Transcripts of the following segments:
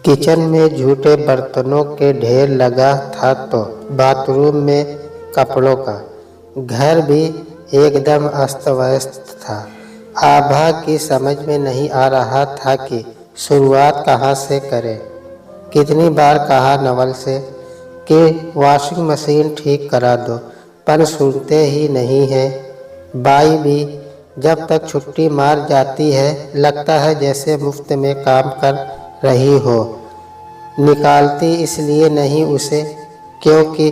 Kitchen में झूठे बर्तनों के ढेर लगा था तो बाथरूम में कपड़ों का। घर भी एकदम अस्त व्यस्त था। आभा की समझ में नहीं आ रहा था कि शुरुआत कहाँ से करें। कितनी बार कहा नवल से कि वॉशिंग मशीन ठीक करा दो, पर सुनते ही नहीं है। बाई भी जब तक छुट्टी मार जाती है लगता है जैसे मुफ्त में काम कर रही हो। निकालती इसलिए नहीं उसे क्योंकि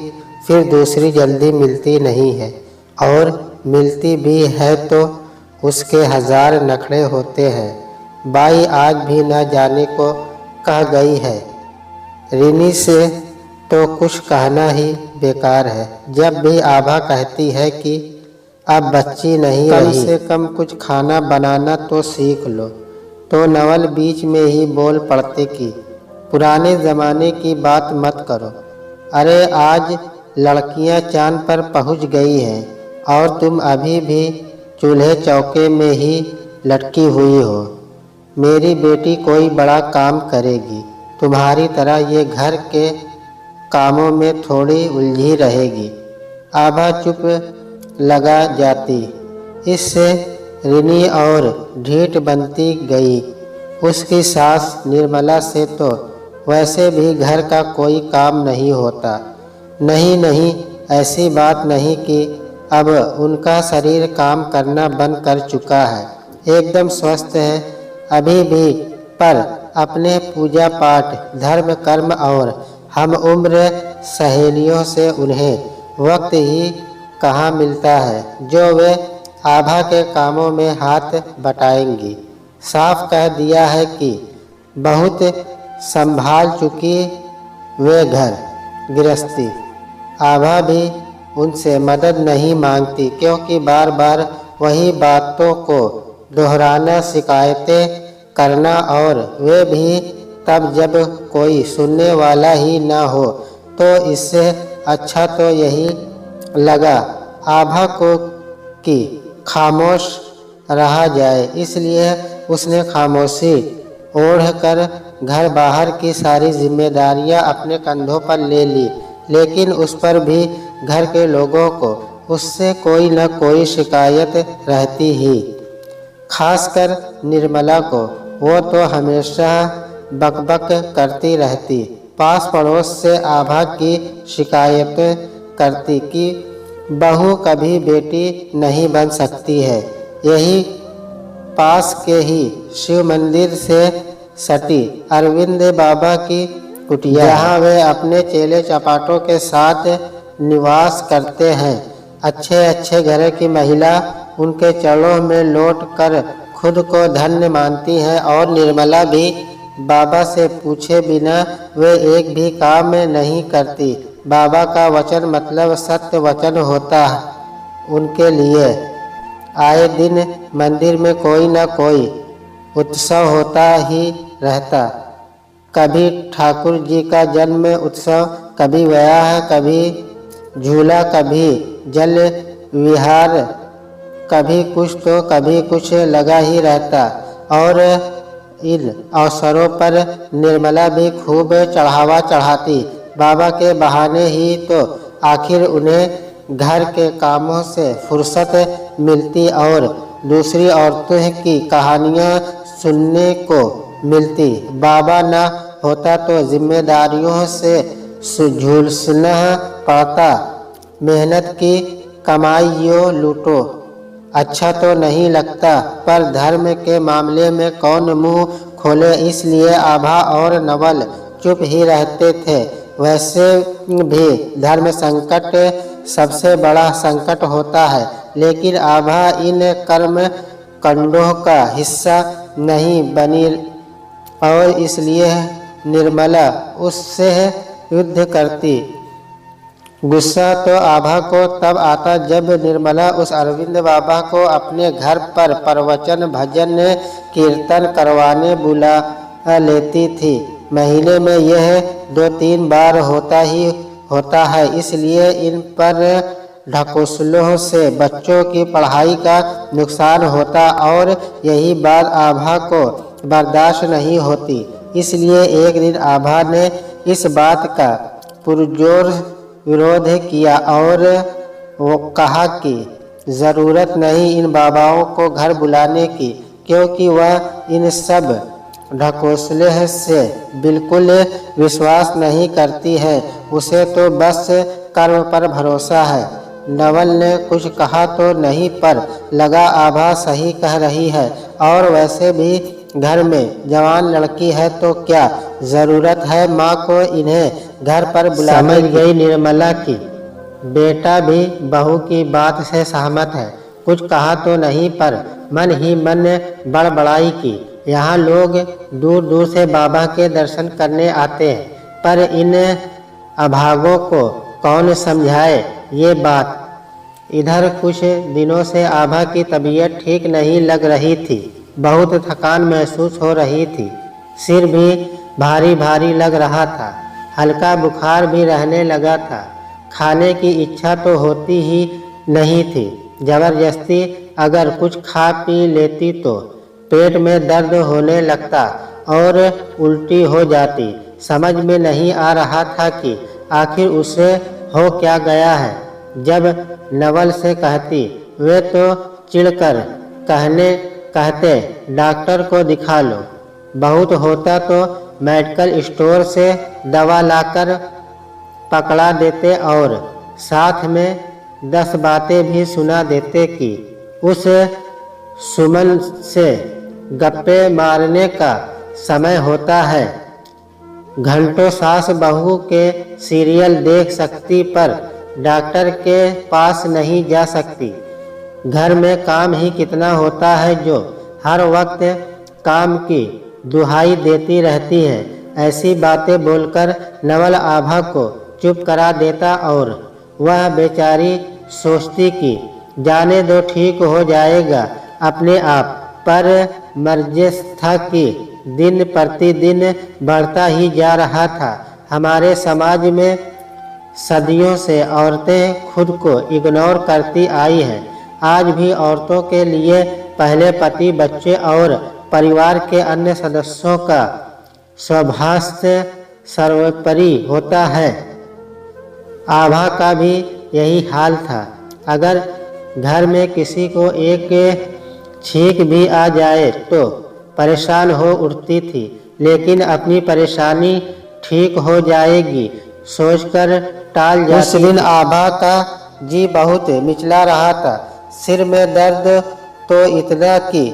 फिर दूसरी जल्दी मिलती नहीं है, और मिलती भी है तो उसके 1000 नखरे होते हैं। बाई आज भी न जाने को कह गई है। रिनी से तो कुछ कहना ही बेकार है। जब भी आभा कहती है कि अब बच्ची नहीं रही, कम से कम कुछ खाना बनाना तो सीख लो, तो नवल बीच में ही बोल पड़ते कि पुराने ज़माने की बात मत करो। अरे आज लड़कियां चांद पर पहुंच गई हैं और तुम अभी भी चूल्हे चौके में ही लटकी हुई हो। मेरी बेटी कोई बड़ा काम करेगी, तुम्हारी तरह ये घर के कामों में थोड़ी उलझी रहेगी। आभा चुप लगा जाती। इससे रिनी और ढीठ बनती गई। उसकी सास निर्मला से तो वैसे भी घर का कोई काम नहीं होता। नहीं, ऐसी बात नहीं कि अब उनका शरीर काम करना बंद कर चुका है, एकदम स्वस्थ है अभी भी, पर अपने पूजा पाठ, धर्म कर्म और हम उम्र सहेलियों से उन्हें वक्त ही कहाँ मिलता है जो वे आभा के कामों में हाथ बटाएंगी। साफ कह दिया है कि बहुत संभाल चुकी वे घर गृहस्थी। आभा भी उनसे मदद नहीं मांगती क्योंकि बार बार वही बातों को दोहराना, शिकायतें करना, और वे भी तब जब कोई सुनने वाला ही ना हो। तो इससे अच्छा तो यही लगा आभा को कि खामोश रहा जाए। इसलिए उसने खामोशी ओढ़कर घर बाहर की सारी जिम्मेदारियां अपने कंधों पर ले ली। लेकिन उस पर भी घर के लोगों को उससे कोई न कोई शिकायत रहती ही, खासकर निर्मला को। वो तो हमेशा बकबक करती रहती, पास पड़ोस से आभा की शिकायतें करती कि बहू कभी बेटी नहीं बन सकती है। यही पास के ही शिव मंदिर से सटी अरविंद बाबा की कुटिया, जहाँ वे अपने चेले चपाटों के साथ निवास करते हैं। अच्छे घर की महिला उनके चरणों में लौट कर खुद को धन्य मानती है, और निर्मला भी बाबा से पूछे बिना वे एक भी काम नहीं करती। बाबा का वचन मतलब सत्य वचन होता उनके लिए। आए दिन मंदिर में कोई न कोई उत्सव होता ही रहता। कभी ठाकुर जी का जन्म उत्सव, कभी व्याह, कभी झूला, कभी जल विहार, कभी कुछ तो कभी कुछ लगा ही रहता। और इन अवसरों पर निर्मला भी खूब चढ़ावा चढ़ाती। बाबा के बहाने ही तो आखिर उन्हें घर के कामों से फुर्सत मिलती और दूसरी औरतों की कहानियाँ सुनने को मिलती। बाबा न होता तो जिम्मेदारियों से झुलसना पड़ता। मेहनत की कमाइयों लूटो, अच्छा तो नहीं लगता, पर धर्म के मामले में कौन मुंह खोले। इसलिए आभा और नवल चुप ही रहते थे। वैसे भी धर्म संकट सबसे बड़ा संकट होता है, लेकिन आभा इन कर्म कांडों का हिस्सा नहीं बनी, और इसलिए निर्मला उससे युद्ध करती। गुस्सा तो आभा को तब आता जब निर्मला उस अरविंद बाबा को अपने घर पर प्रवचन, भजन, कीर्तन करवाने बुला लेती थी। महीने में यह 2-3 बार होता है, इसलिए इन पर ढकोसलों से बच्चों की पढ़ाई का नुकसान होता, और यही बात आभा को बर्दाश्त नहीं होती। इसलिए एक दिन आभा ने इस बात का पुरजोर विरोध किया और वो कहा कि ज़रूरत नहीं इन बाबाओं को घर बुलाने की, क्योंकि वह इन सब ढकोसले से बिल्कुल विश्वास नहीं करती है। उसे तो बस कर्म पर भरोसा है। नवल ने कुछ कहा तो नहीं, पर लगा आभा सही कह रही है, और वैसे भी घर में जवान लड़की है तो क्या ज़रूरत है माँ को इन्हें घर पर बुलाने। समझ गई निर्मला की बेटा भी बहू की बात से सहमत है। कुछ कहा तो नहीं, पर मन ही मन बड़बड़ाई की। यहाँ लोग दूर दूर से बाबा के दर्शन करने आते हैं, पर इन अभागों को कौन समझाए ये बात। इधर कुछ दिनों से आभा की तबीयत ठीक नहीं लग रही थी। बहुत थकान महसूस हो रही थी। सिर भी भारी भारी लग रहा था। हल्का बुखार भी रहने लगा था। खाने की इच्छा तो होती ही नहीं थी। जबरदस्ती अगर कुछ खा पी लेती तो पेट में दर्द होने लगता और उल्टी हो जाती। समझ में नहीं आ रहा था कि आखिर उसे हो क्या गया है। जब नवल से कहती, वे तो चिढ़कर कहते डॉक्टर को दिखा लो। बहुत होता तो मेडिकल स्टोर से दवा लाकर पकड़ा देते और साथ में 10 बातें भी सुना देते कि उस सुमन से गप्पे मारने का समय होता है। घंटों सास बहू के सीरियल देख सकती, पर डॉक्टर के पास नहीं जा सकती। घर में काम ही कितना होता है जो हर वक्त काम की दुहाई देती रहती है। ऐसी बातें बोलकर नवल आभा को चुप करा देता और वह बेचारी सोचती कि जाने दो, ठीक हो जाएगा अपने आप। पर मर्ज़ था कि दिन प्रतिदिन बढ़ता ही जा रहा था। हमारे समाज में सदियों से औरतें खुद को इग्नोर करती आई हैं। आज भी औरतों के लिए पहले पति, बच्चे और परिवार के अन्य सदस्यों का स्वास्थ्य सर्वोपरि होता है। आभा का भी यही हाल था। अगर घर में किसी को एक छींक भी आ जाए तो परेशान हो उठती थी, लेकिन अपनी परेशानी ठीक हो जाएगी सोचकर टाल जाती। उस दिन आभा का जी बहुत मिचला रहा था। सिर में दर्द तो इतना कि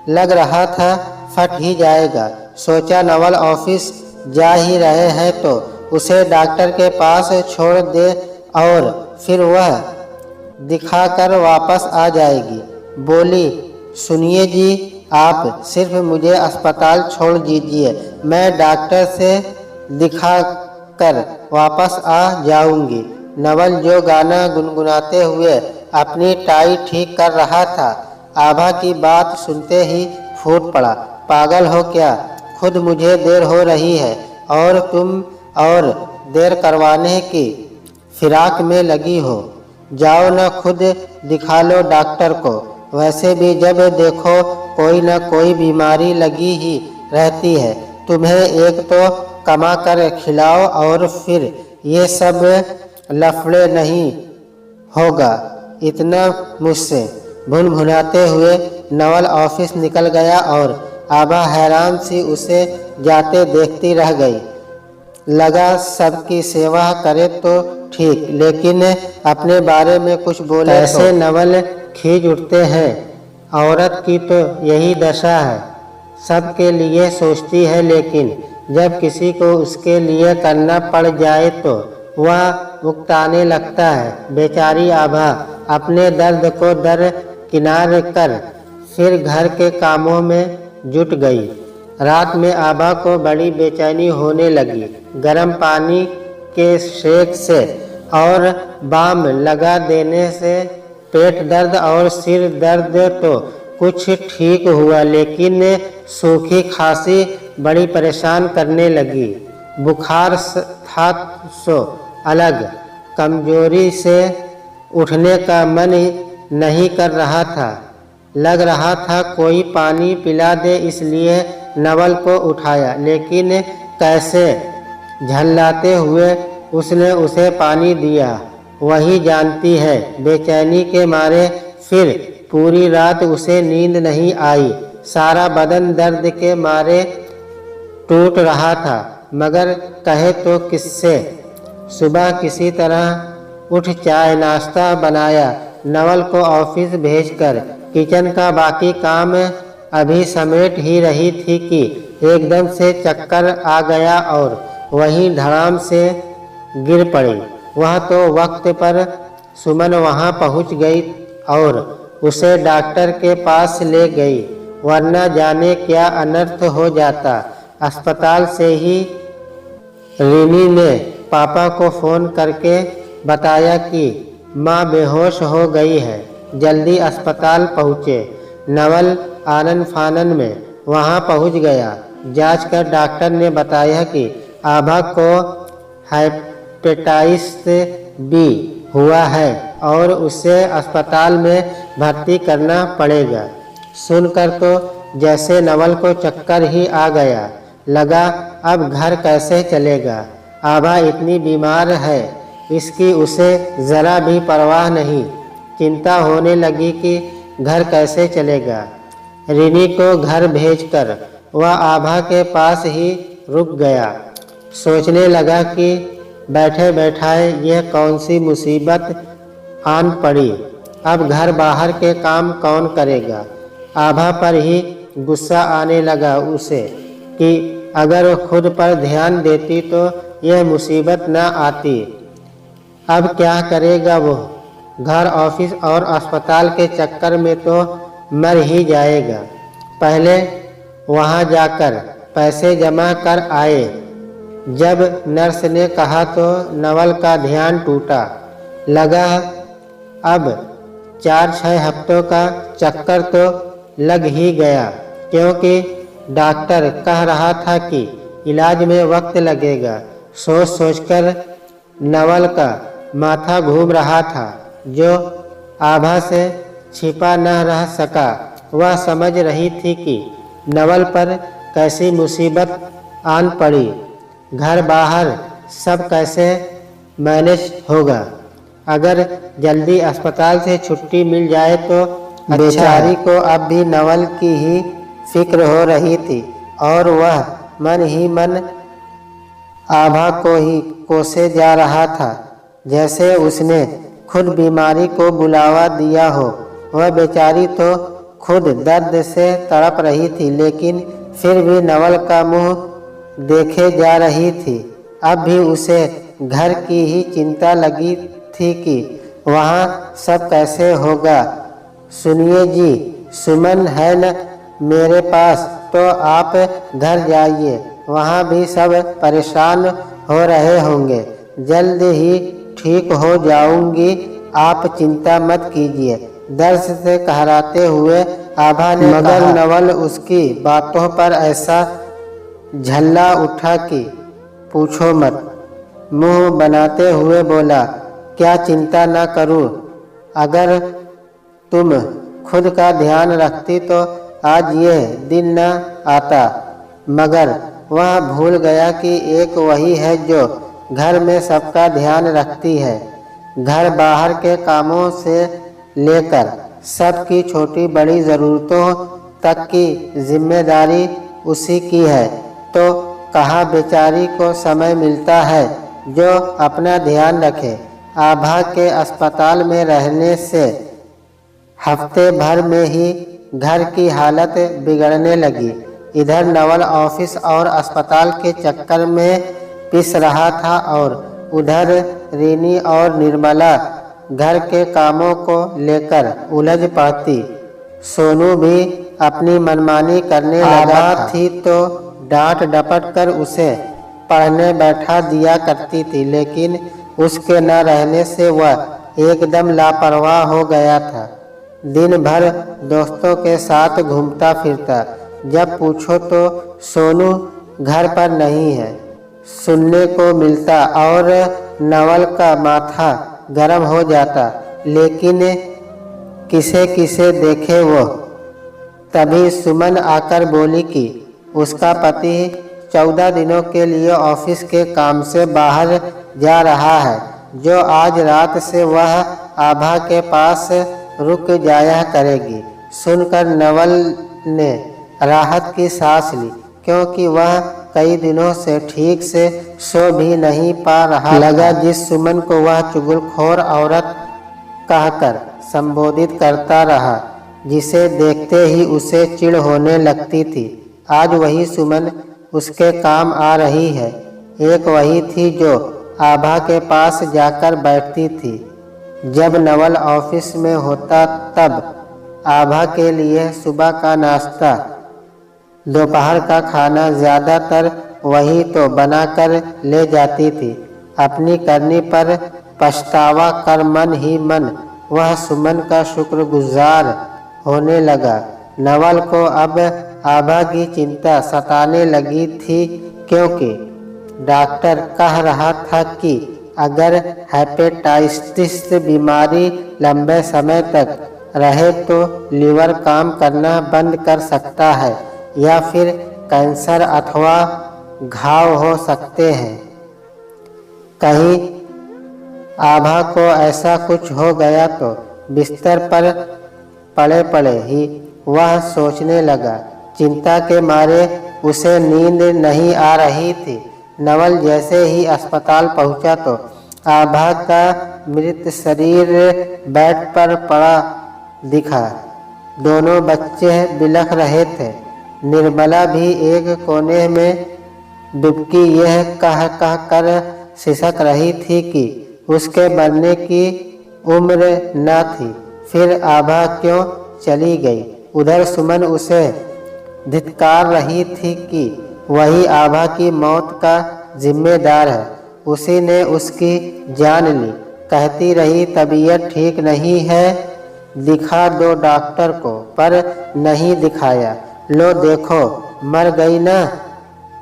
लग रहा था फट ही जाएगा। सोचा नवल ऑफिस जा ही रहे हैं तो उसे डॉक्टर के पास छोड़ दे और फिर वह दिखाकर वापस आ जाएगी। बोली, सुनिए जी, आप सिर्फ मुझे अस्पताल छोड़ दीजिए, मैं डॉक्टर से दिखा कर वापस आ जाऊंगी। नवल जो गाना गुनगुनाते हुए अपनी टाई ठीक कर रहा था, आभा की बात सुनते ही फूट पड़ा। पागल हो क्या? खुद मुझे देर हो रही है और तुम और देर करवाने की फिराक में लगी हो। जाओ न खुद दिखा लो डॉक्टर को। वैसे भी जब देखो कोई न कोई बीमारी लगी ही रहती है। तुम्हें एक तो कमा कर खिलाओ और फिर ये सब लफड़े नहीं होगा इतना मुझसे। भुनभुनाते हुए नवल ऑफिस निकल गया और आभा हैरान सी उसे जाते देखती रह गई। लगा सबकी सेवा करे तो ठीक, लेकिन अपने बारे में कुछ बोले ऐसे तो नवल खींच उठते हैं। औरत की तो यही दशा है, सबके लिए सोचती है, लेकिन जब किसी को उसके लिए करना पड़ जाए तो वह उकताने लगता है। बेचारी आभा अपने दर्द को दरकिनार कर फिर घर के कामों में जुट गई। रात में आभा को बड़ी बेचैनी होने लगी। गर्म पानी के सेक से और बाम लगा देने से पेट दर्द और सिर दर्द तो कुछ ठीक हुआ, लेकिन सूखी खांसी बड़ी परेशान करने लगी। बुखार था सो अलग, कमजोरी से उठने का मन नहीं कर रहा था। लग रहा था कोई पानी पिला दे, इसलिए नवल को उठाया, लेकिन कैसे झल्लाते हुए उसने उसे पानी दिया वही जानती है। बेचैनी के मारे फिर पूरी रात उसे नींद नहीं आई। सारा बदन दर्द के मारे टूट रहा था, मगर कहे तो किससे। सुबह किसी तरह उठ चाय नाश्ता बनाया, नवल को ऑफिस भेजकर किचन का बाकी काम अभी समेट ही रही थी कि एकदम से चक्कर आ गया और वहीं धड़ाम से गिर पड़ी। वह तो वक्त पर सुमन वहां पहुंच गई और उसे डॉक्टर के पास ले गई, वरना जाने क्या अनर्थ हो जाता। अस्पताल से ही रिनी ने पापा को फ़ोन करके बताया कि माँ बेहोश हो गई है। जल्दी अस्पताल पहुँचे। नवल आनन फानन में वहाँ पहुँच गया। जांच कर डॉक्टर ने बताया कि आभा को हेपेटाइटिस बी हुआ है और उसे अस्पताल में भर्ती करना पड़ेगा। सुनकर तो जैसे नवल को चक्कर ही आ गया। लगा अब घर कैसे चलेगा। आभा इतनी बीमार है, इसकी उसे ज़रा भी परवाह नहीं। चिंता होने लगी कि घर कैसे चलेगा। रिनी को घर भेजकर वह आभा के पास ही रुक गया। सोचने लगा कि बैठे बैठाए यह कौन सी मुसीबत आन पड़ी। अब घर बाहर के काम कौन करेगा। आभा पर ही गुस्सा आने लगा उसे कि अगर खुद पर ध्यान देती तो यह मुसीबत न आती। अब क्या करेगा वो। घर ऑफिस और अस्पताल के चक्कर में तो मर ही जाएगा। पहले वहाँ जाकर पैसे जमा कर आए। जब नर्स ने कहा तो नवल का ध्यान टूटा। लगा अब 4-6 हफ्तों का चक्कर तो लग ही गया, क्योंकि डॉक्टर कह रहा था कि इलाज में वक्त लगेगा। सोच सोचकर नवल का माथा घूम रहा था, जो आभा से छिपा न रह सका। वह समझ रही थी कि नवल पर कैसी मुसीबत आन पड़ी। घर बाहर सब कैसे मैनेज होगा। अगर जल्दी अस्पताल से छुट्टी मिल जाए तो बेचारी को अब भी नवल की ही फिक्र हो रही थी और वह मन ही मन आभा को ही कोसे जा रहा था, जैसे उसने खुद बीमारी को बुलावा दिया हो। वह बेचारी तो खुद दर्द से तड़प रही थी, लेकिन फिर भी नवल का मुंह देखे जा रही थी। अब भी उसे घर की ही चिंता लगी थी कि वहाँ सब कैसे होगा। सुनिए जी, सुमन है न मेरे पास, तो आप घर जाइए, वहाँ भी सब परेशान हो रहे होंगे। जल्द ही ठीक हो जाऊंगी, आप चिंता मत कीजिए, दर्द से कहराते हुए आभा ने मगर नवल उसकी बातों पर ऐसा झल्ला उठा कि पूछो मत। मुंह बनाते हुए बोला, क्या चिंता न करूं। अगर तुम खुद का ध्यान रखती तो आज ये दिन न आता। मगर वह भूल गया कि एक वही है जो घर में सबका ध्यान रखती है। घर बाहर के कामों से लेकर सबकी छोटी बड़ी ज़रूरतों तक की जिम्मेदारी उसी की है। तो कहाँ बेचारी को समय मिलता है जो अपना ध्यान रखे। आभा के अस्पताल में रहने से हफ्ते भर में ही घर की हालत बिगड़ने लगी। इधर नवल ऑफिस और अस्पताल के चक्कर में पिस रहा था और उधर रीनी और निर्मला घर के कामों को लेकर उलझ पड़ती। सोनू भी अपनी मनमानी करने लगा थी तो डांट डपट कर उसे पढ़ने बैठा दिया करती थी, लेकिन उसके न रहने से वह एकदम लापरवाह हो गया था। दिन भर दोस्तों के साथ घूमता फिरता। जब पूछो तो सोनू घर पर नहीं है सुनने को मिलता और नवल का माथा गर्म हो जाता। लेकिन किसे किसे देखे वो। तभी सुमन आकर बोली कि उसका पति 14 दिनों के लिए ऑफिस के काम से बाहर जा रहा है, जो आज रात से वह आभा के पास रुक जाया करेगी। सुनकर नवल ने राहत की सांस ली, क्योंकि वह कई दिनों से ठीक से सो भी नहीं पा रहा लगा। जिस सुमन को वह चुगलखोर औरत कहकर संबोधित करता रहा, जिसे देखते ही उसे चिढ़ होने लगती थी, आज वही सुमन उसके काम आ रही है। एक वही थी जो आभा के पास जाकर बैठती थी। जब नवल ऑफिस में होता तब आभा के लिए सुबह का नाश्ता, दोपहर का खाना ज़्यादातर वही तो बनाकर ले जाती थी। अपनी करनी पर पछतावा कर मन ही मन वह सुमन का शुक्रगुजार होने लगा। नवल को अब आभा की चिंता सताने लगी थी, क्योंकि डॉक्टर कह रहा था कि अगर हेपेटाइटिस बीमारी लंबे समय तक रहे तो लीवर काम करना बंद कर सकता है या फिर कैंसर अथवा घाव हो सकते हैं। कहीं आभा को ऐसा कुछ हो गया तो बिस्तर पर पड़े पड़े ही वह सोचने लगा। चिंता के मारे उसे नींद नहीं आ रही थी। नवल जैसे ही अस्पताल पहुंचा तो आभा का मृत शरीर बेड पर पड़ा दिखा। दोनों बच्चे बिलख रहे थे। निर्मला भी एक कोने में डुबकी यह कह कह कर सिसक रही थी कि उसके मरने की उम्र न थी, फिर आभा क्यों चली गई। उधर सुमन उसे धिक्कार रही थी कि वही आभा की मौत का जिम्मेदार है, उसी ने उसकी जान ली। कहती रही तबीयत ठीक नहीं है, दिखा दो डॉक्टर को, पर नहीं दिखाया। लो देखो मर गई ना,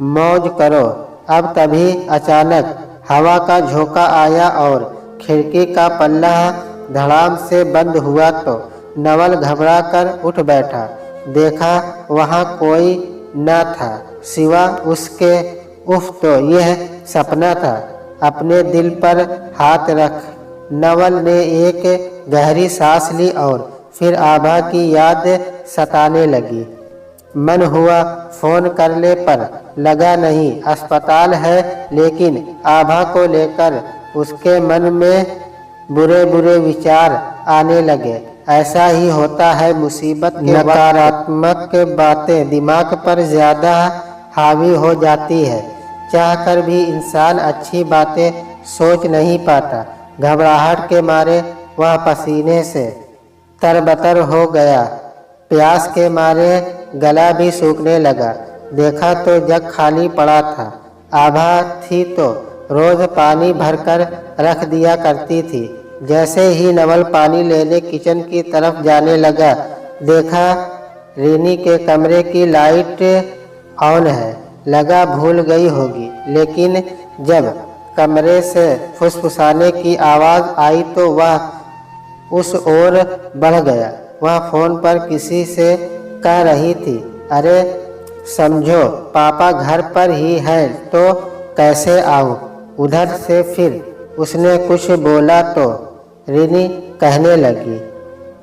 मौज करो। अब तभी अचानक हवा का झोंका आया और खिड़की का पल्ला धड़ाम से बंद हुआ तो नवल घबरा कर उठ बैठा। देखा वहाँ कोई न था सिवा उसके। उफ, तो यह सपना था। अपने दिल पर हाथ रख नवल ने एक गहरी सांस ली और फिर आभा की याद सताने लगी। मन हुआ फोन कर ले, पर लगा नहीं। अस्पताल है, लेकिन आभा को लेकर उसके मन में बुरे बुरे विचार आने लगे। ऐसा ही होता है मुसीबत के वक्त। नकारात्मक बातें दिमाग पर ज़्यादा हावी हो जाती है। चाहकर भी इंसान अच्छी बातें सोच नहीं पाता। घबराहट के मारे वह पसीने से तरबतर हो गया। प्यास के मारे गला भी सूखने लगा। देखा तो जग खाली पड़ा था। आभा थी तो रोज पानी भरकर रख दिया करती थी। जैसे ही नवल पानी लेने किचन की तरफ जाने लगा, देखा रीनी के कमरे की लाइट ऑन है। लगा भूल गई होगी, लेकिन जब कमरे से फुसफुसाने की आवाज़ आई तो वह उस ओर बढ़ गया। वह फ़ोन पर किसी से कह रही थी, अरे समझो पापा घर पर ही है तो कैसे आऊँ। उधर से फिर उसने कुछ बोला तो रीनी कहने लगी,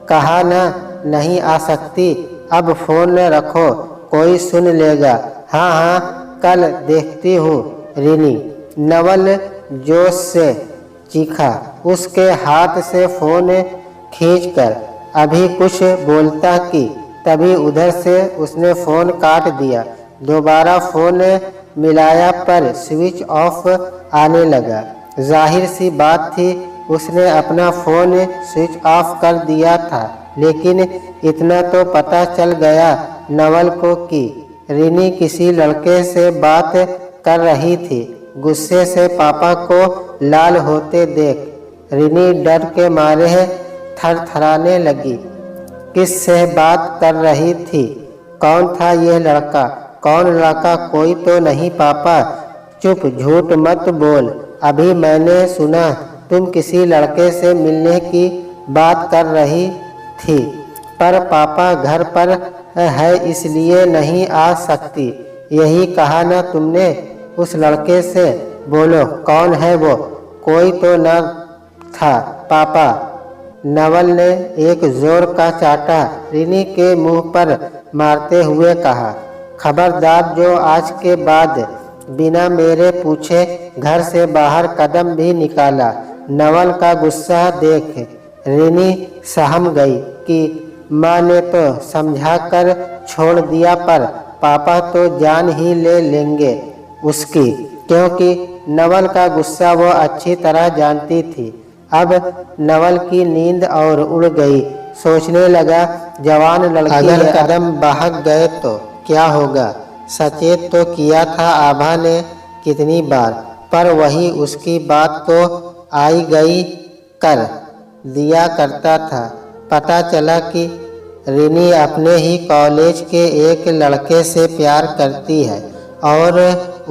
कहा ना नहीं आ सकती, अब फ़ोन रखो, कोई सुन लेगा। हाँ हाँ कल देखती हूँ रीनी, नवल जोश से चीखा। उसके हाथ से फ़ोन खींचकर अभी कुछ बोलता कि तभी उधर से उसने फ़ोन काट दिया। दोबारा फ़ोन मिलाया पर स्विच ऑफ आने लगा। जाहिर सी बात थी उसने अपना फ़ोन स्विच ऑफ कर दिया था, लेकिन इतना तो पता चल गया नवल को कि रीनी किसी लड़के से बात कर रही थी। गुस्से से पापा को लाल होते देख रीनी डर के मारे थरथराने लगी। किससे बात कर रही थी? कौन था यह लड़का? कौन लड़का? कोई तो नहीं पापा। चुप, झूठ मत बोल। अभी मैंने सुना तुम किसी लड़के से मिलने की बात कर रही थी, पर पापा घर पर है इसलिए नहीं आ सकती। यही कहा ना तुमने उस लड़के से? बोलो कौन है वो? कोई तो न था पापा। नवल ने एक जोर का चाटा रिनी के मुंह पर मारते हुए कहा, खबरदार जो आज के बाद बिना मेरे पूछे घर से बाहर कदम भी निकाला। नवल का गुस्सा देख रिनी सहम गई कि माँ ने तो समझा कर छोड़ दिया, पर पापा तो जान ही ले लेंगे उसकी, क्योंकि नवल का गुस्सा वो अच्छी तरह जानती थी। अब नवल की नींद और उड़ गई। सोचने लगा, जवान लड़की अगर कदम बहक गए तो क्या होगा। सचेत तो किया था आभा ने कितनी बार, पर वही उसकी बात तो आई गई कर दिया करता था। पता चला कि रिनी अपने ही कॉलेज के एक लड़के से प्यार करती है और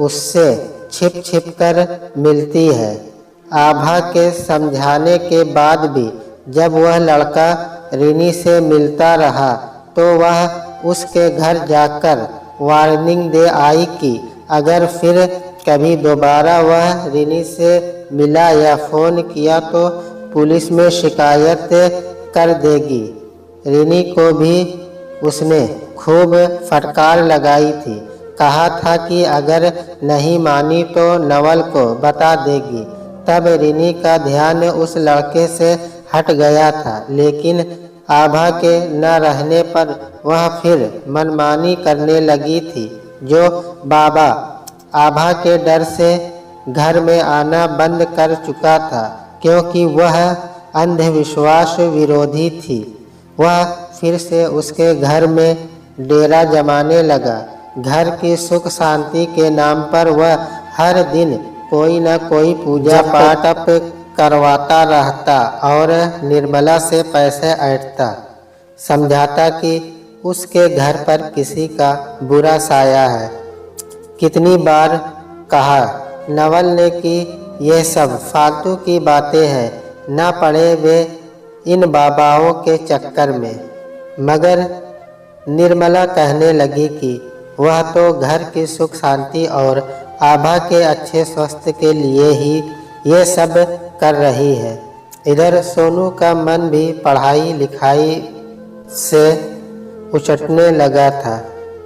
उससे छिप छिप कर मिलती है। आभा के समझाने के बाद भी जब वह लड़का रिनी से मिलता रहा तो वह उसके घर जाकर वार्निंग दे आई कि अगर फिर कभी दोबारा वह रिनी से मिला या फ़ोन किया तो पुलिस में शिकायत कर देगी। रिनी को भी उसने खूब फटकार लगाई थी। कहा था कि अगर नहीं मानी तो नवल को बता देगी। तब रिनी का ध्यान उस लड़के से हट गया था, लेकिन आभा के न रहने पर वह फिर मनमानी करने लगी थी। जो बाबा आभा के डर से घर में आना बंद कर चुका था, क्योंकि वह अंधविश्वास विरोधी थी। वह फिर से उसके घर में डेरा जमाने लगा। घर की सुख शांति के नाम पर वह हर दिन कोई न कोई पूजा पाठ करवाता रहता और निर्मला से पैसे ऐंठता। समझाता कि उसके घर पर किसी का बुरा साया है। कितनी बार कहा नवल ने कि यह सब फालतू की बातें हैं, न पड़े वे इन बाबाओं के चक्कर में। मगर निर्मला कहने लगी कि वह तो घर की सुख शांति और आभा के अच्छे स्वास्थ्य के लिए ही ये सब कर रही है। इधर सोनू का मन भी पढ़ाई लिखाई से उचटने लगा था।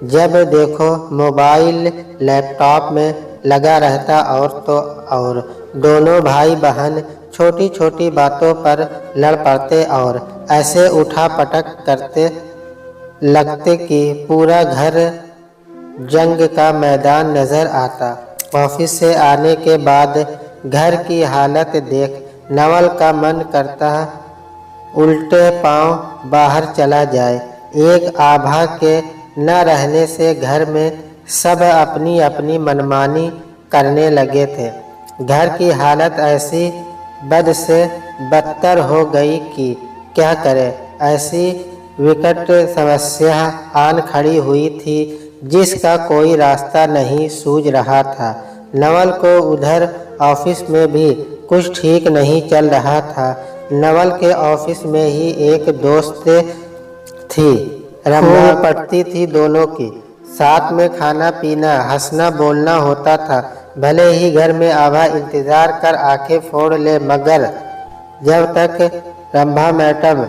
जब देखो मोबाइल लैपटॉप में लगा रहता और दोनों भाई बहन छोटी छोटी बातों पर लड़ पड़ते और ऐसे उठा पटक करते लगते कि पूरा घर जंग का मैदान नजर आता। ऑफिस से आने के बाद घर की हालत देख नवल का मन करता उल्टे पांव बाहर चला जाए। एक आभा के न रहने से घर में सब अपनी अपनी मनमानी करने लगे थे। घर की हालत ऐसी बद से बदतर हो गई कि क्या करे। ऐसी विकट समस्या आन खड़ी हुई थी जिसका कोई रास्ता नहीं सूझ रहा था। नवल को उधर ऑफिस में भी कुछ ठीक नहीं चल रहा था। नवल के ऑफिस में ही एक दोस्त थी, रंभा पड़ती थी दोनों की। साथ में खाना पीना हंसना बोलना होता था। भले ही घर में आभा इंतजार कर आंखें फोड़ ले, मगर जब तक रंभा मैडम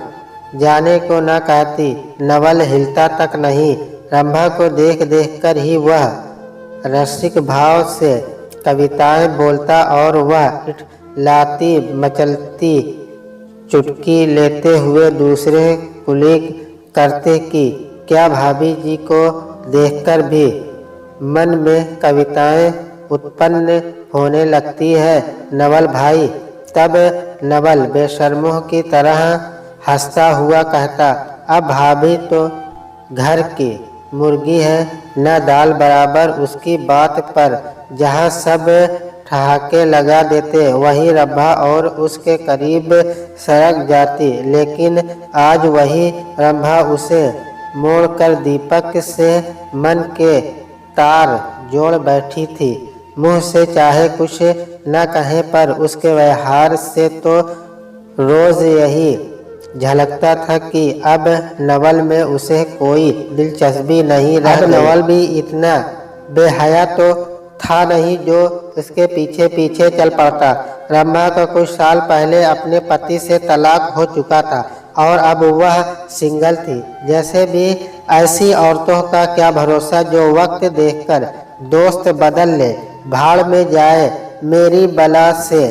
जाने को न कहती नवल हिलता तक नहीं। रंभा को देख देख कर ही वह रसिक भाव से कविताएं बोलता और वह लाती मचलती चुटकी लेते हुए दूसरे कुलीग करते कि क्या भाभी जी को देखकर भी मन में कविताएं उत्पन्न होने लगती है नवल भाई। तब नवल बेशर्मों की तरह हंसता हुआ कहता, अब भाभी तो घर की मुर्गी है, न दाल बराबर। उसकी बात पर जहाँ सब ठहाके लगा देते वही रंभा और उसके करीब सरक जाती, लेकिन आज वही रंभा उसे मोड़कर दीपक से मन के तार जोड़ बैठी थी। मुंह से चाहे कुछ न कहे, पर उसके व्यवहार से तो रोज यही झलकता था कि अब नवल में उसे कोई दिलचस्पी नहीं रही। अब नवल भी इतना बेहया तो था नहीं जो इसके पीछे पीछे चल पड़ता। रंभा को कुछ साल पहले अपने पति से तलाक हो चुका था और अब वह सिंगल थी। जैसे भी ऐसी औरतों का क्या भरोसा जो वक्त देखकर दोस्त बदल ले, भाड़ में जाए मेरी बला से।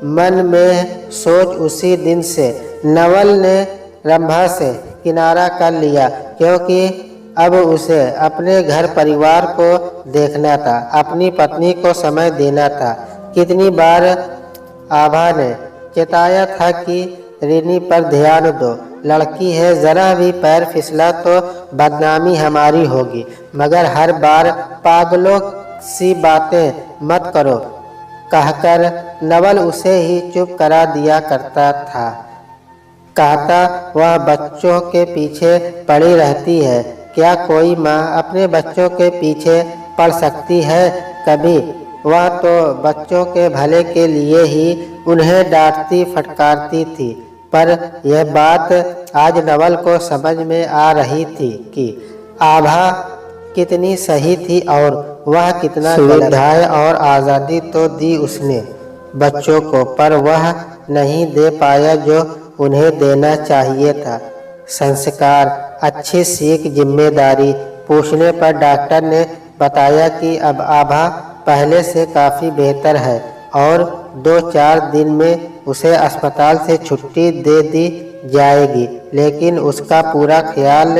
मन में सोच उसी दिन से नवल ने रंभा से किनारा कर लिया, क्योंकि अब उसे अपने घर परिवार को देखना था, अपनी पत्नी को समय देना था। कितनी बार आभा ने चेताया था कि रिनी पर ध्यान दो, लड़की है, जरा भी पैर फिसला तो बदनामी हमारी होगी, मगर हर बार पागलों सी बातें मत करो कहकर नवल उसे ही चुप करा दिया करता था। कहता वह बच्चों के पीछे पड़ी रहती है, क्या कोई माँ अपने बच्चों के पीछे पड़ सकती है कभी? वह तो बच्चों के भले के लिए ही उन्हें डांटती फटकारती थी। पर यह बात आज नवल को समझ में आ रही थी कि आभा कितनी सही थी और वह कितना सुविधाएं और आज़ादी तो दी उसने बच्चों को, पर वह नहीं दे पाया जो उन्हें देना चाहिए था। संस्कार, अच्छी सीख, जिम्मेदारी। पूछने पर डॉक्टर ने बताया कि अब आभा पहले से काफ़ी बेहतर है और 2-4 दिन में उसे अस्पताल से छुट्टी दे दी जाएगी, लेकिन उसका पूरा ख्याल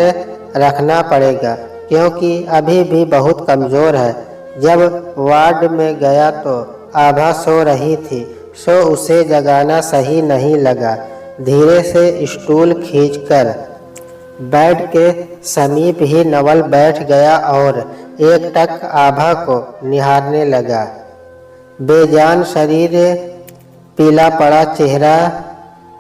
रखना पड़ेगा क्योंकि अभी भी बहुत कमज़ोर है। जब वार्ड में गया तो आभा सो रही थी, सो उसे जगाना सही नहीं लगा। धीरे से स्टूल खींचकर बेड के समीप ही नवल बैठ गया और एकटक आभा को निहारने लगा। बेजान शरीर, पीला पड़ा चेहरा,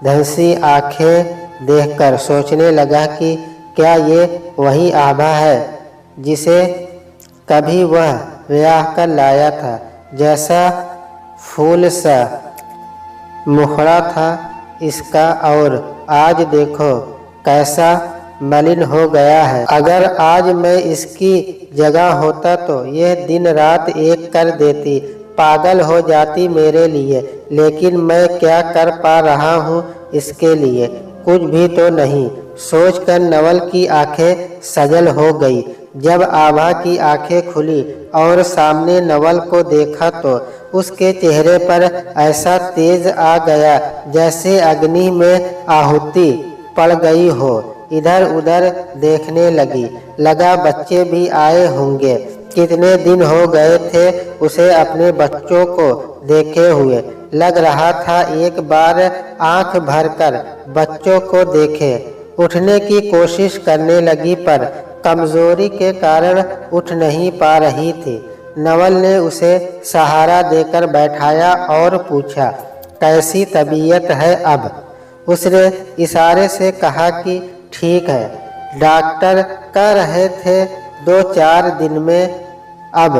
धंसी आंखें देखकर सोचने लगा कि क्या ये वही आभा है जिसे कभी वह ब्याह कर लाया था। जैसा फूल सा मुखड़ा था इसका और आज देखो कैसा मलिन हो गया है। अगर आज मैं इसकी जगह होता तो यह दिन रात एक कर देती, पागल हो जाती मेरे लिए, लेकिन मैं क्या कर पा रहा हूँ इसके लिए? कुछ भी तो नहीं। सोचकर नवल की आंखें सजल हो गई। जब आभा की आंखें खुली और सामने नवल को देखा तो उसके चेहरे पर ऐसा तेज आ गया जैसे अग्नि में आहुति पड़ गई हो। इधर उधर देखने लगा बच्चे भी आए होंगे। कितने दिन हो गए थे उसे अपने बच्चों को देखे हुए। लग रहा था एक बार आंख भरकर बच्चों को देखे। उठने की कोशिश करने लगी पर कमजोरी के कारण उठ नहीं पा रही थी। नवल ने उसे सहारा देकर बैठाया और पूछा, कैसी तबीयत है अब? उसने इशारे से कहा कि ठीक है। डॉक्टर कह रहे थे 2-4 दिन में अब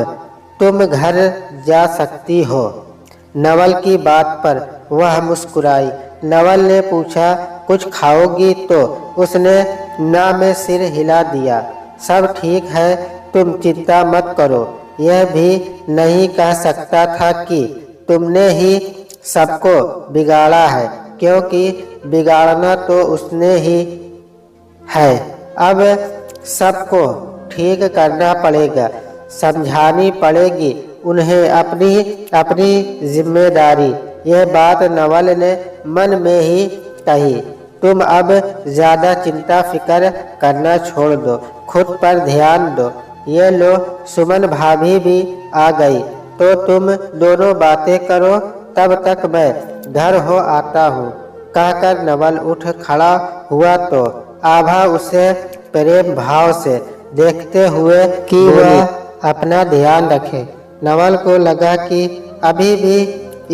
तुम घर जा सकती हो। नवल की बात पर वह मुस्कुराई। नवल ने पूछा, कुछ खाओगी? तो उसने ना में सिर हिला दिया। सब ठीक है, तुम चिंता मत करो। यह भी नहीं कह सकता था कि तुमने ही सबको बिगाड़ा है, क्योंकि बिगाड़ना तो उसने ही है। अब सबको ठीक करना पड़ेगा, समझानी पड़ेगी उन्हें अपनी जिम्मेदारी। यह बात नवल ने मन में ही कही। तुम अब ज़्यादा चिंता फिक्र करना छोड़ दो, खुद पर ध्यान दो। ये लो सुमन भाभी भी आ गई, तो तुम दोनों बातें करो, तब तक मैं घर हो आता हूँ। कहकर नवल उठ खड़ा हुआ तो आभा उसे प्रेम भाव से देखते हुए कि वह अपना ध्यान रखे। नवल को लगा कि अभी भी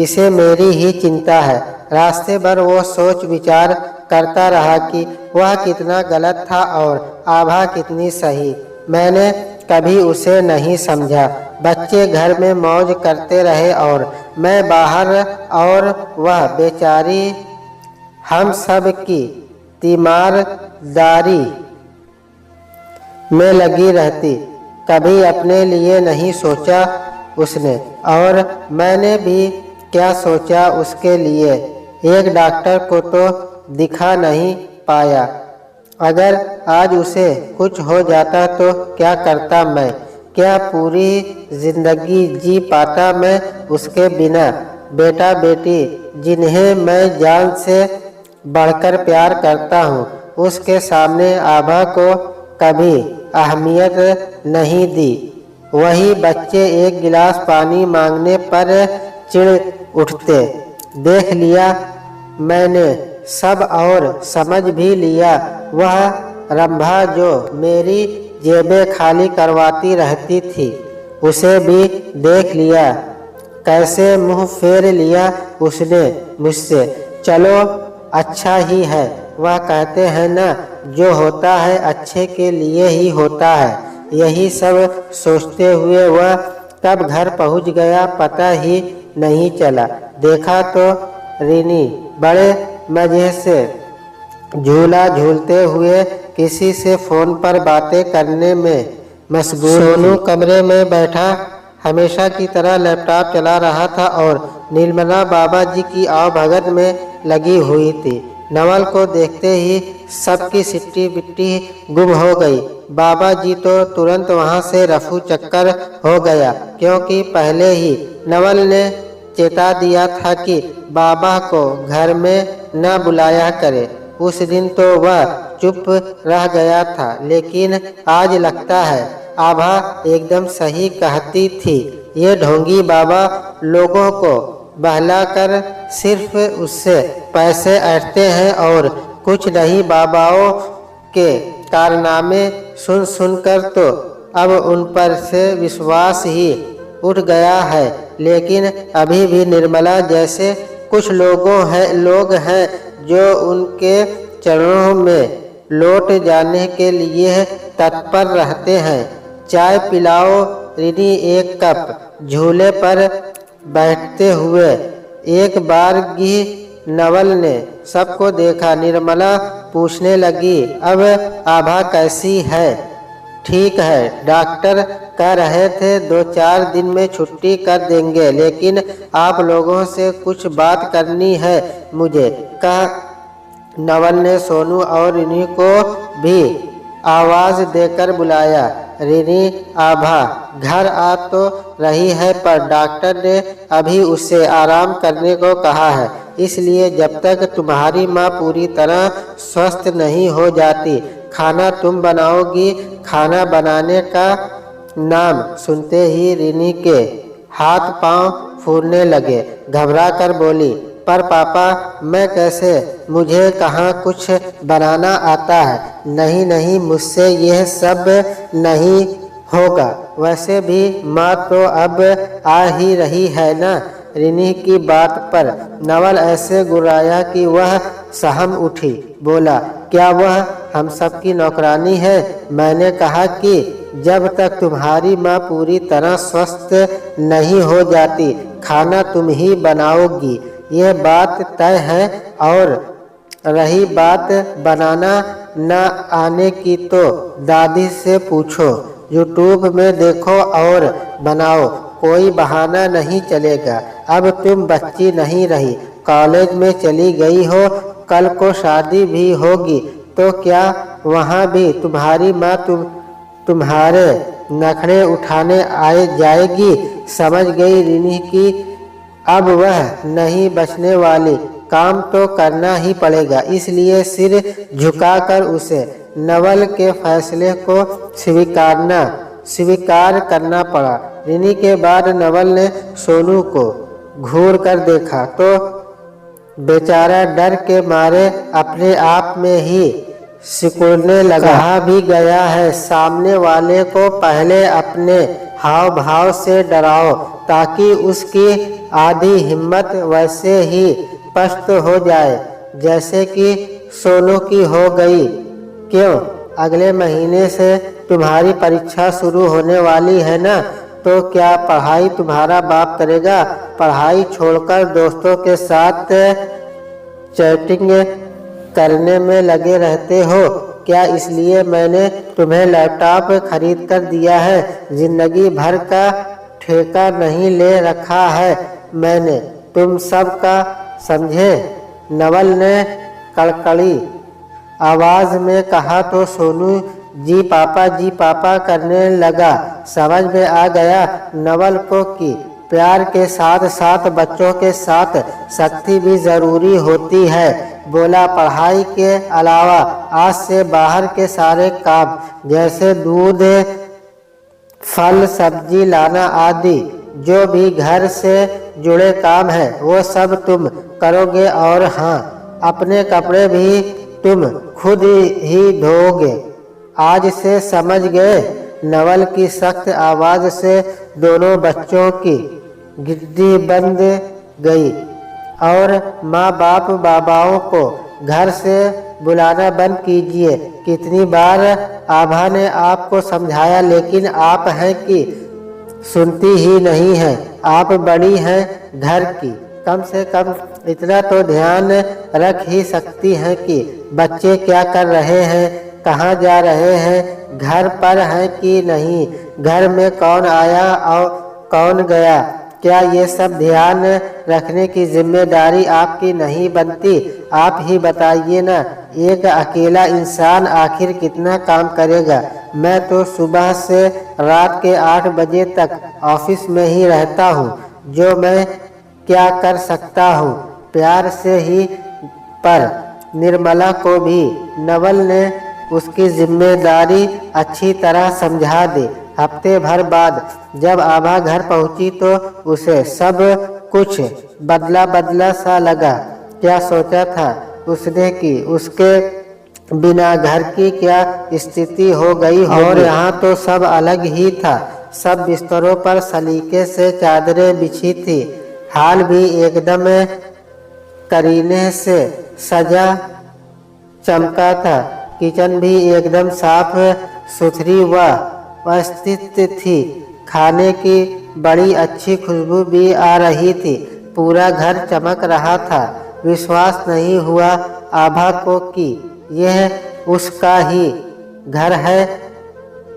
इसे मेरी ही चिंता है। रास्ते भर वो सोच विचार करता रहा कि वह कितना गलत था और आभा कितनी सही। मैंने कभी उसे नहीं समझा। बच्चे घर में मौज करते रहे और मैं बाहर, और वह बेचारी हम सब की तीमारदारी में लगी रहती। कभी अपने लिए नहीं सोचा उसने, और मैंने भी क्या सोचा उसके लिए। एक डॉक्टर को तो दिखा नहीं पाया। अगर आज उसे कुछ हो जाता तो क्या करता मैं? क्या पूरी जिंदगी जी पाता मैं उसके बिना? बेटा बेटी जिन्हें मैं जान से बढ़कर प्यार करता हूँ, उसके सामने आभा को कभी अहमियत नहीं दी। वही बच्चे एक गिलास पानी मांगने पर चिढ़ उठते। देख लिया मैंने सब और समझ भी लिया। वह रंभा जो मेरी जेबें खाली करवाती रहती थी, उसे भी देख लिया। कैसे मुंह फेर लिया उसने मुझसे। चलो अच्छा ही है, वह कहते हैं ना, जो होता है अच्छे के लिए ही होता है। यही सब सोचते हुए वह कब घर पहुंच गया पता ही नहीं चला। देखा तो रिनी बड़े मजे से झूला झूलते हुए किसी से फोन पर बातें करने में मशगूल। सोनू कमरे में बैठा हमेशा की तरह लैपटॉप चला रहा था और निर्मला बाबा जी की आवभगत में लगी हुई थी। नवल को देखते ही सबकी सिट्टी बिट्टी गुम हो गई। बाबा जी तो तुरंत वहां से रफू चक्कर हो गया, क्योंकि पहले ही नवल ने चेता दिया था कि बाबा को घर में न बुलाया करे। उस दिन तो वह चुप रह गया था, लेकिन आज लगता है आभा एकदम सही कहती थी। ये ढोंगी बाबा लोगों को बहलाकर सिर्फ उससे पैसे ऐंठते हैं और कुछ नहीं। बाबाओं के कारनामे सुन सुनकर तो अब उन पर से विश्वास ही उठ गया है। लेकिन अभी भी निर्मला जैसे कुछ लोग हैं जो उनके चरणों में लौट जाने के लिए तत्पर रहते हैं। चाय पिलाओ रिनी, एक कप। झूले पर बैठते हुए एक बार भी नवल ने सबको देखा। निर्मला पूछने लगी, अब आभा कैसी है? ठीक है, डॉक्टर कह रहे थे 2-4 दिन में छुट्टी कर देंगे, लेकिन आप लोगों से कुछ बात करनी है मुझे, कहा नवल ने सोनू और रिनी को भी आवाज देकर बुलाया। रिनी आभा घर आ तो रही है, पर डॉक्टर ने अभी उससे आराम करने को कहा है, इसलिए जब तक तुम्हारी माँ पूरी तरह स्वस्थ नहीं हो जाती खाना तुम बनाओगी। खाना बनाने का नाम सुनते ही रिनी के हाथ पांव फूलने लगे। घबरा कर बोली, पर पापा मैं कैसे? मुझे कहाँ कुछ बनाना आता है। नहीं नहीं, मुझसे यह सब नहीं होगा। वैसे भी माँ तो अब आ ही रही है ना। रिनी की बात पर नवल ऐसे गुर्राया कि वह सहम उठी। बोला, क्या वह हम सब की नौकरानी है? मैंने कहा कि जब तक तुम्हारी माँ पूरी तरह स्वस्थ नहीं हो जाती खाना तुम ही बनाओगी, यह बात तय है। और रही बात बनाना न आने की तो दादी से पूछो, यूट्यूब में देखो और बनाओ, कोई बहाना नहीं चलेगा। अब तुम बच्ची नहीं रही, कॉलेज में चली गई हो, कल को शादी भी होगी तो क्या वहाँ भी तुम्हारी माँ तुम्हारे नखरे उठाने आए जाएगी? समझ गई रिनी की अब वह नहीं बचने वाली। काम तो करना ही पड़ेगा, इसलिए सिर झुकाकर उसे नवल के फैसले को स्वीकार करना पड़ा। रिनी के बाद नवल ने सोनू को घूर कर देखा तो बेचारा डर के मारे अपने आप में ही सिकुड़ने लगा। कहा भी गया है, सामने वाले को पहले अपने हाव भाव से डराओ ताकि उसकी आधी हिम्मत वैसे ही पस्त हो जाए जैसे कि सोनू की हो गई। क्यों, अगले महीने से तुम्हारी परीक्षा शुरू होने वाली है ना, तो क्या पढ़ाई तुम्हारा बाप करेगा? पढ़ाई छोड़कर दोस्तों के साथ चैटिंग करने में लगे रहते हो क्या इसलिए मैंने तुम्हें लैपटॉप खरीद कर दिया है? जिंदगी भर का ठेका नहीं ले रखा है मैंने तुम सब का, समझे? नवल ने कड़कड़ी आवाज में कहा तो सोनू जी पापा करने लगा। समझ में आ गया नवल को कि प्यार के साथ साथ बच्चों के साथ सख्ती भी जरूरी होती है। बोला, पढ़ाई के अलावा आज से बाहर के सारे काम जैसे दूध, फल, सब्जी लाना आदि जो भी घर से जुड़े काम है वो सब तुम करोगे। और हाँ, अपने कपड़े भी तुम खुद ही धोगे। आज से समझ गए? नवल की सख्त आवाज से दोनों बच्चों की गिद्दी बंद गई और माँ बाप बाबाओं को घर से बुलाना बंद कीजिए। कितनी बार आभा ने आपको समझाया, लेकिन आप हैं कि सुनती ही नहीं है। आप बड़ी हैं घर की, कम से कम इतना तो ध्यान रख ही सकती हैं कि बच्चे क्या कर रहे हैं, कहाँ जा रहे हैं, घर पर हैं कि नहीं, घर में कौन आया और कौन गया। क्या ये सब ध्यान रखने की जिम्मेदारी आपकी नहीं बनती? आप ही बताइए ना, एक अकेला इंसान आखिर कितना काम करेगा? मैं तो सुबह से रात के 8 बजे तक ऑफिस में ही रहता हूँ, जो मैं क्या कर सकता हूँ प्यार से ही। पर निर्मला को भी नवल ने उसकी जिम्मेदारी अच्छी तरह समझा दी। हफ्ते भर बाद जब आभा घर पहुंची तो उसे सब कुछ बदला बदला सा लगा। क्या सोचा था उसने कि उसके बिना घर की क्या स्थिति हो गई होगी। और यहाँ तो सब अलग ही था। सब बिस्तरों पर सलीके से चादरें बिछी थी। हाल भी एकदम करीने से सजा चमका था। किचन भी एकदम साफ सुथरी व व्यवस्थित थी। खाने की बड़ी अच्छी खुशबू भी आ रही थी। पूरा घर चमक रहा था। विश्वास नहीं हुआ आभा को कि यह उसका ही घर है।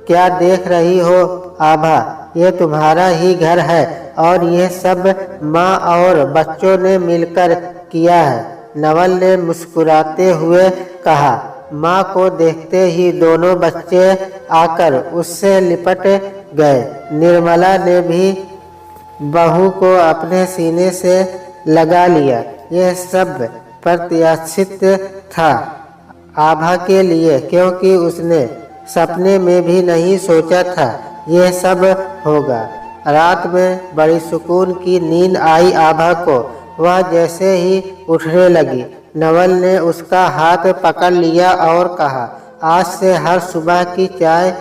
क्या देख रही हो आभा, ये तुम्हारा ही घर है और ये सब माँ और बच्चों ने मिलकर किया है। नवल ने मुस्कुराते हुए कहा। माँ को देखते ही दोनों बच्चे आकर उससे लिपट गए। निर्मला ने भी बहू को अपने सीने से लगा लिया। यह सब प्रत्याशित था आभा के लिए, क्योंकि उसने सपने में भी नहीं सोचा था यह सब होगा। रात में बड़ी सुकून की नींद आई आभा को। वह जैसे ही उठने लगी, नवल ने उसका हाथ पकड़ लिया और कहा, आज से हर सुबह की चाय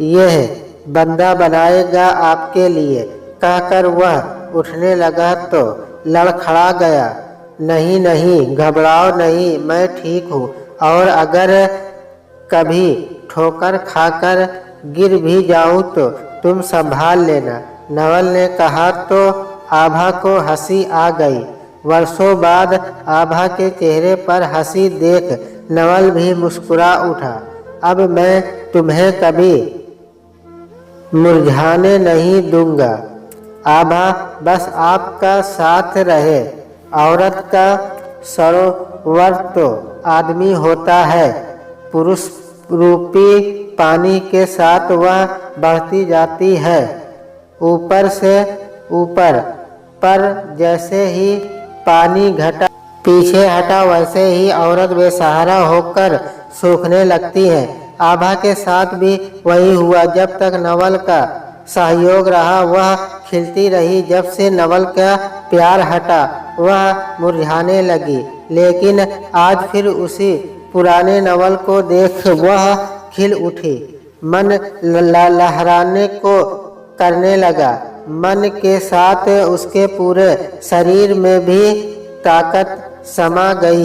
यह बंदा बनाएगा आपके लिए। कहकर वह उठने लगा तो लड़खड़ा गया। नहीं नहीं, घबराओ नहीं, मैं ठीक हूँ और अगर कभी ठोकर खाकर गिर भी जाऊँ तो तुम संभाल लेना। नवल ने कहा तो आभा को हंसी आ गई। वर्षों बाद आभा के चेहरे पर हंसी देख नवल भी मुस्कुरा उठा। अब मैं तुम्हें कभी मुरझाने नहीं दूंगा आभा, बस आपका साथ रहे। औरत का सरोवर तो आदमी होता है, पुरुष रूपी पानी के साथ वह बढ़ती जाती है ऊपर से ऊपर। पर जैसे ही पानी घटा पीछे हटा, वैसे ही औरत बेसहारा होकर सूखने लगती है। आभा के साथ भी वही हुआ। जब तक नवल का सहयोग रहा वह खिलती रही। जब से नवल का प्यार हटा वह मुरझाने लगी। लेकिन आज फिर उसी पुराने नवल को देख वह खिल उठी। मन लहराने को करने लगा। मन के साथ उसके पूरे शरीर में भी ताकत समा गई।